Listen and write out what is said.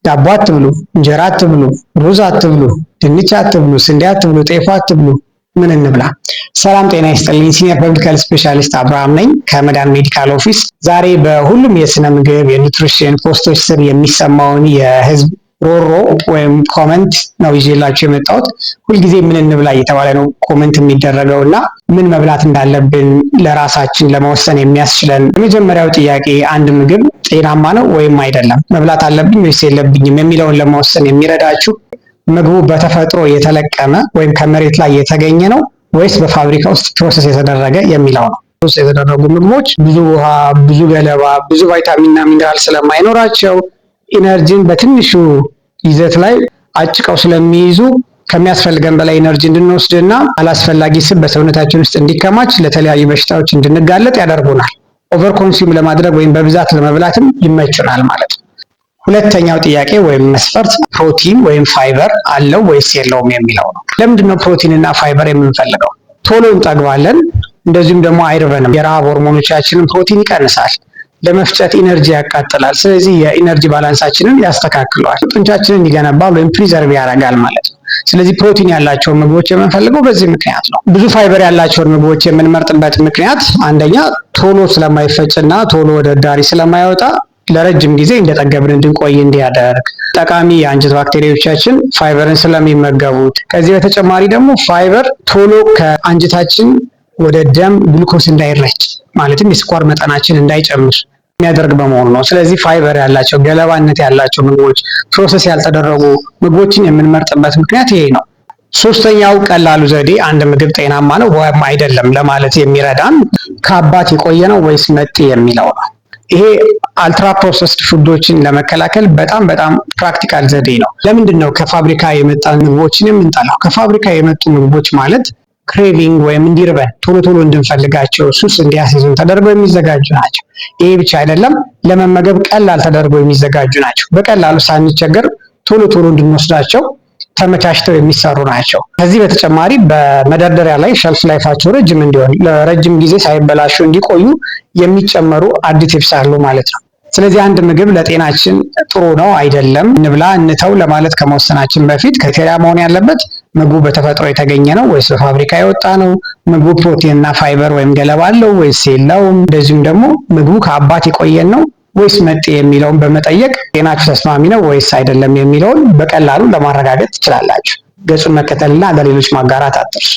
ዳቦ አትብሉ፣ እንጀራ አትብሉ፣ ሩዝ አትብሉ፣ ድንች አትብሉ፣ ስንዴ አትብሉ፣ ጤፍ አትብሉ፣ ምን እንብላ? ሰላም ጤና ይስጥልኝ። ሲኒየር ፐብሊክ ስፔሻሊስት አብርሃም ነኝ ከመዳን ሜዲካል ኦፊስ። ዛሬ በሁሉም የስነ ምግብ የኒውትሪሽን ፖስቶች ስር የሚሰማውን የህዝብ ሮሮ ወይም ኮመንት ነው ይዤላችሁ የመጣሁት። ሁልጊዜ ምን እንብላ እየተባለ ነው ኮመንት የሚደረገው እና ምን መብላት እንዳለብን ለራሳችን ለመወሰን የሚያስችለን የመጀመሪያው ጥያቄ አንድ ምግብ ጤናማ ነው ወይም አይደለም፣ መብላት አለብኝ ወይስ የለብኝም የሚለውን ለመወሰን የሚረዳችሁ ምግቡ በተፈጥሮ የተለቀመ ወይም ከመሬት ላይ የተገኘ ነው ወይስ በፋብሪካ ውስጥ ፕሮሰስ የተደረገ የሚለው ነው። ፕሮሰስ የተደረጉ ምግቦች ብዙ ውሃ፣ ብዙ ገለባ፣ ብዙ ቫይታሚንና ሚነራል ስለማይኖራቸው ኢነርጂን በትንሹ ይዘት ላይ አጭቀው ስለሚይዙ ከሚያስፈልገን በላይ ኢነርጂ እንድንወስድና አላስፈላጊ ስብ በሰውነታችን ውስጥ እንዲከማች ለተለያዩ በሽታዎች እንድንጋለጥ ያደርጉናል። ኦቨር ኮንሱም ለማድረግ ወይም በብዛት ለመብላትም ይመቹናል ማለት ነው። ሁለተኛው ጥያቄ ወይም መስፈርት ፕሮቲን ወይም ፋይበር አለው ወይስ የለውም የሚለው ነው። ለምንድን ነው ፕሮቲን እና ፋይበር የምንፈልገው? ቶሎ እንጠግባለን፣ እንደዚሁም ደግሞ አይርበንም። የረሃብ ሆርሞኖቻችንን ፕሮቲን ይቀንሳል፣ ለመፍጨት ኢነርጂ ያቃጥላል። ስለዚህ የኢነርጂ ባላንሳችንን ያስተካክለዋል፣ ጡንቻችንን ይገነባል ወይም ፕሪዘርቭ ያደርጋል ማለት ነው። ስለዚህ ፕሮቲን ያላቸውን ምግቦች የምንፈልገው በዚህ ምክንያት ነው። ብዙ ፋይበር ያላቸውን ምግቦች የምንመርጥበት ምክንያት አንደኛ ቶሎ ስለማይፈጭና ቶሎ ወደ ዳሪ ስለማይወጣ ለረጅም ጊዜ እንደጠገብን እንድንቆይ እንዲያደርግ፣ ጠቃሚ የአንጀት ባክቴሪያዎቻችን ፋይበርን ስለሚመገቡት። ከዚህ በተጨማሪ ደግሞ ፋይበር ቶሎ ከአንጀታችን ወደ ደም ግሉኮስ እንዳይረጭ ማለትም የስኳር መጠናችን እንዳይጨምር የሚያደርግ በመሆኑ ነው። ስለዚህ ፋይበር ያላቸው ገለባነት ያላቸው ምግቦች፣ ፕሮሰስ ያልተደረጉ ምግቦችን የምንመርጥበት ምክንያት ይሄ ነው። ሶስተኛው ቀላሉ ዘዴ አንድ ምግብ ጤናማ ነው ወይም አይደለም ለማለት የሚረዳን ከአባት የቆየ ነው ወይስ መጤ የሚለው ነው። ይሄ አልትራ ፕሮሰስድ ፉዶችን ለመከላከል በጣም ፕራክቲካል ዘዴ ነው። ለምንድን ነው ከፋብሪካ የመጣ ምግቦችን የምንጠላው? ከፋብሪካ የመጡ ምግቦች ማለት ክሬቪንግ ወይም እንዲርበን ቶሎ እንድንፈልጋቸው ሱስ እንዲያስይዙን ተደርገው የሚዘጋጁ ናቸው። ይሄ ብቻ አይደለም፣ ለመመገብ ቀላል ተደርገው የሚዘጋጁ ናቸው። በቀላሉ ሳንቸገር ቶሎ እንድንወስዳቸው ተመቻችተው የሚሰሩ ናቸው። ከዚህ በተጨማሪ በመደርደሪያ ላይ ሸልፍ ላይፋቸው ረጅም እንዲሆን ለረጅም ጊዜ ሳይበላሹ እንዲቆዩ የሚጨመሩ አዲቲቭስ አሉ ማለት ነው። ስለዚህ አንድ ምግብ ለጤናችን ጥሩ ነው አይደለም፣ እንብላ እንተው ለማለት ከመወሰናችን በፊት ክራይቴሪያ መሆን ያለበት ምግቡ በተፈጥሮ የተገኘ ነው ወይስ በፋብሪካ የወጣ ነው? ምግቡ ፕሮቲን እና ፋይበር ወይም ገለባ አለው ወይስ የለውም? እንደዚሁም ደግሞ ምግቡ ከአባት የቆየን ነው ወይስ መጤ የሚለውን በመጠየቅ ጤናችሁ ተስማሚ ነው ወይስ አይደለም የሚለውን በቀላሉ ለማረጋገጥ ትችላላችሁ። ገጹን መከተልና ለሌሎች ማጋራት አትርሱ።